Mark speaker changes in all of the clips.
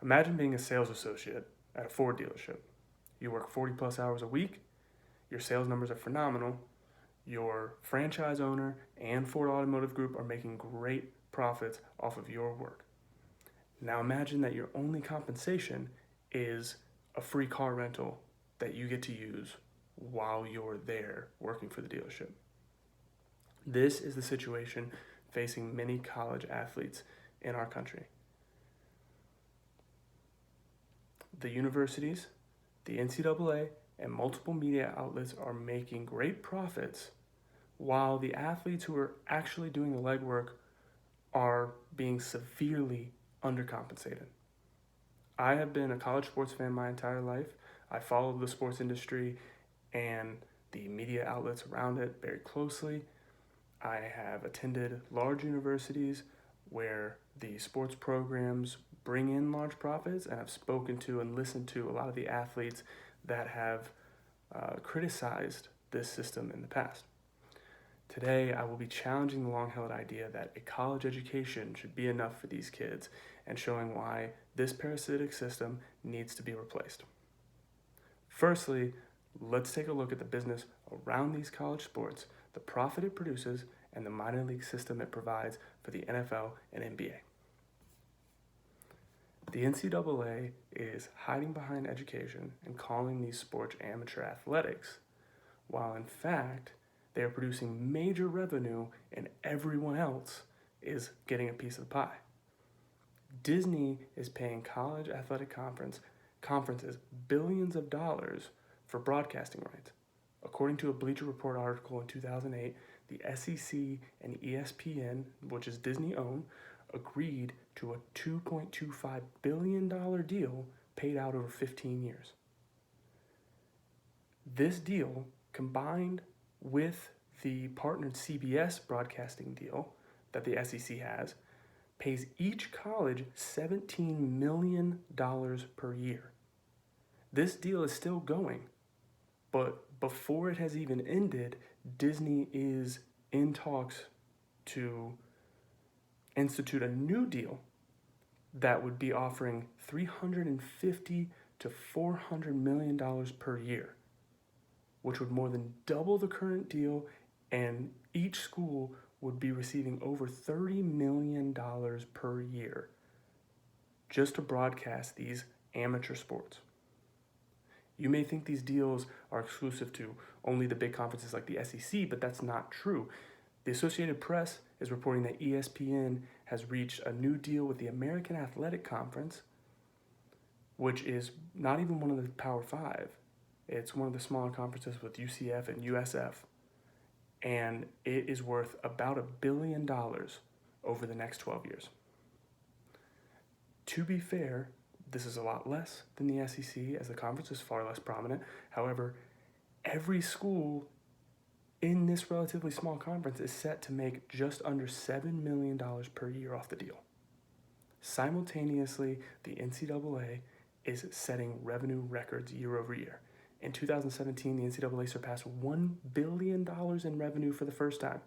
Speaker 1: Imagine being a sales associate at a Ford dealership. You work 40 plus hours a week, your sales numbers are phenomenal, your franchise owner and Ford Automotive Group are making great profits off of your work. Now imagine that your only compensation is a free car rental that you get to use while you're there working for the dealership. This is the situation facing many college athletes in our country. The universities, the NCAA, and multiple media outlets are making great profits while the athletes who are actually doing the legwork are being severely undercompensated. I have been a college sports fan my entire life. I follow the sports industry and the media outlets around it very closely. I have attended large universities where the sports programs bring in large profits, and I've spoken to and listened to a lot of the athletes that have criticized this system in the past. Today, I will be challenging the long-held idea that a college education should be enough for these kids and showing why this parasitic system needs to be replaced. Firstly, let's take a look at the business around these college sports, the profit it produces, and the minor league system it provides for the NFL and NBA. The NCAA is hiding behind education and calling these sports amateur athletics, while in fact, they are producing major revenue and everyone else is getting a piece of the pie. Disney is paying college athletic conferences billions of dollars for broadcasting rights. According to a Bleacher Report article in 2008, the SEC and ESPN, which is Disney owned, agreed to a $2.25 billion deal paid out over 15 years. This deal, combined with the partnered CBS broadcasting deal that the SEC has, pays each college $17 million per year. This deal is still going, but before it has even ended, Disney is in talks to institute a new deal that would be offering $350 to $400 million per year, which would more than double the current deal, and each school would be receiving over $30 million per year just to broadcast these amateur sports. You may think these deals are exclusive to only the big conferences like the SEC, but that's not true. The Associated Press is reporting that ESPN has reached a new deal with the American Athletic Conference, which is not even one of the Power Five. It's one of the smaller conferences with UCF and USF, and it is worth about $1 billion over the next 12 years. To be fair, this is a lot less than the SEC, as the conference is far less prominent. However, every school in this relatively small conference is set to make just under $7 million per year off the deal. Simultaneously, the NCAA is setting revenue records year over year. In 2017, the NCAA surpassed $1 billion in revenue for the first time.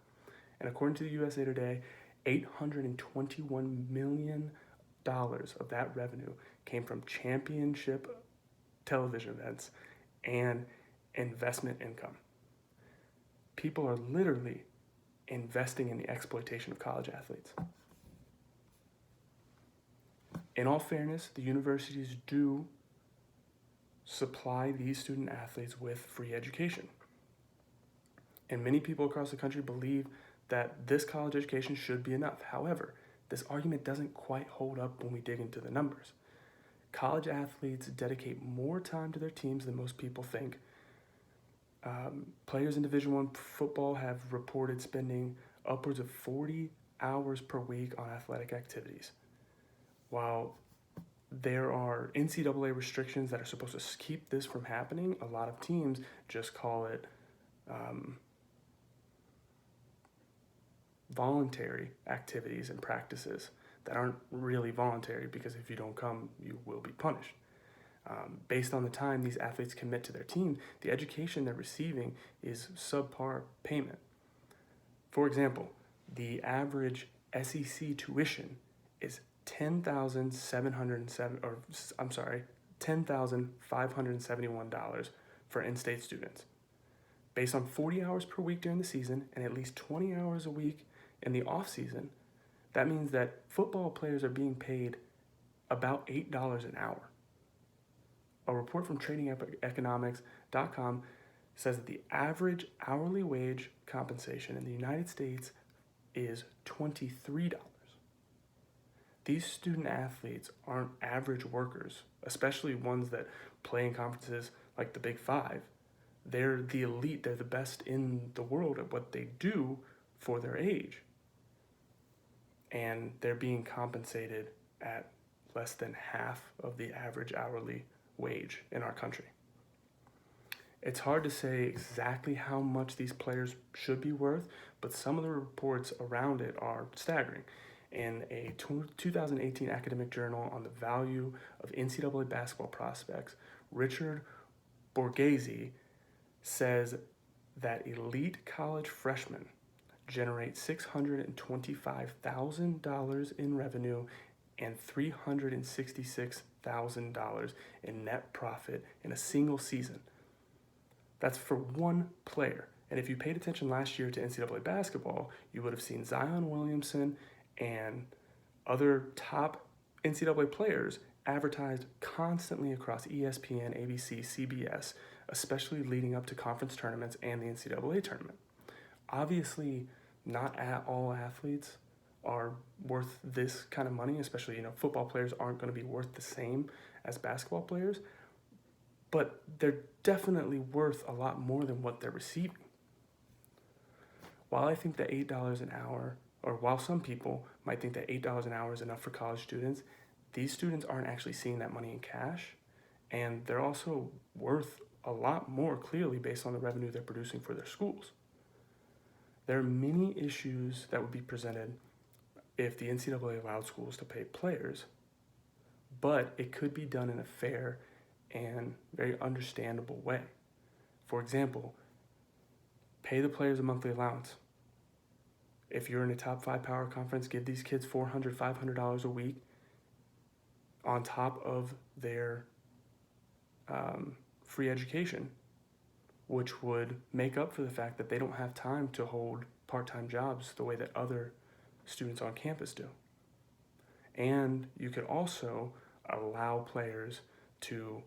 Speaker 1: And according to the USA Today, $821 million of that revenue came from championship television events and investment income. People are literally investing in the exploitation of college athletes. In all fairness, the universities do supply these student athletes with free education. And many people across the country believe that this college education should be enough. However, this argument doesn't quite hold up when we dig into the numbers. College athletes dedicate more time to their teams than most people think. Players in Division I football have reported spending upwards of 40 hours per week on athletic activities. While there are NCAA restrictions that are supposed to keep this from happening, a lot of teams just call it voluntary activities and practices that aren't really voluntary, because if you don't come, you will be punished. Based on the time these athletes commit to their team, the education they're receiving is subpar payment. For example, the average SEC tuition is $10,571 for in-state students. Based on 40 hours per week during the season and at least 20 hours a week in the off season, that means that football players are being paid about $8 an hour. A report from tradingeconomics.com says that the average hourly wage compensation in the United States is $23. These student athletes aren't average workers, especially ones that play in conferences like the Big Five. They're the elite, they're the best in the world at what they do for their age. And they're being compensated at less than half of the average hourly wage in our country. It's hard to say exactly how much these players should be worth, but some of the reports around it are staggering. In a 2018 academic journal on the value of NCAA basketball prospects, Richard Borghese says that elite college freshmen generate $625,000 in revenue and $366,000 in net profit in a single season. That's for one player. And if you paid attention last year to NCAA basketball, you would have seen Zion Williamson and other top NCAA players advertised constantly across ESPN, ABC, CBS, especially leading up to conference tournaments and the NCAA tournament. Obviously, not all athletes are worth this kind of money, especially, football players aren't going to be worth the same as basketball players, but they're definitely worth a lot more than what they're receiving. While I think that $8 an hour, or while some people might think that $8 an hour is enough for college students, these students aren't actually seeing that money in cash, and they're also worth a lot more clearly based on the revenue they're producing for their schools. There are many issues that would be presented if the NCAA allowed schools to pay players, but it could be done in a fair and very understandable way. For example, pay the players a monthly allowance. If you're in a top 5 power conference, give these kids $400, $500 a week on top of their free education, which would make up for the fact that they don't have time to hold part-time jobs the way that other students on campus do. And you could also allow players to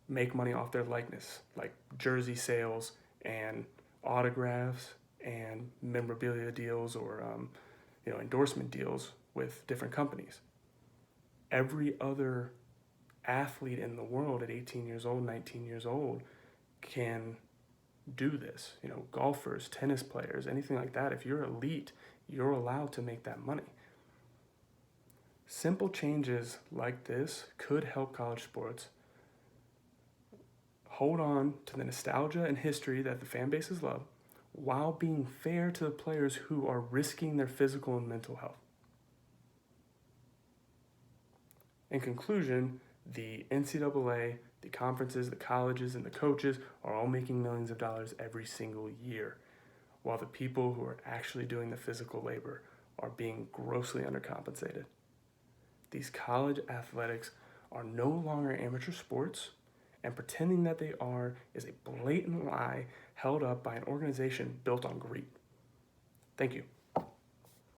Speaker 1: make money off their likeness, like jersey sales and autographs and memorabilia deals or endorsement deals with different companies. Every other athlete in the world at 18 years old, 19 years old can do this. Golfers, tennis players, anything like that. If you're elite, you're allowed to make that money. Simple changes like this could help college sports hold on to the nostalgia and history that the fan bases love, while being fair to the players who are risking their physical and mental health. In conclusion, the NCAA, the conferences, the colleges, and the coaches are all making millions of dollars every single year, while the people who are actually doing the physical labor are being grossly undercompensated. These college athletics are no longer amateur sports, and pretending that they are is a blatant lie held up by an organization built on greed. Thank you.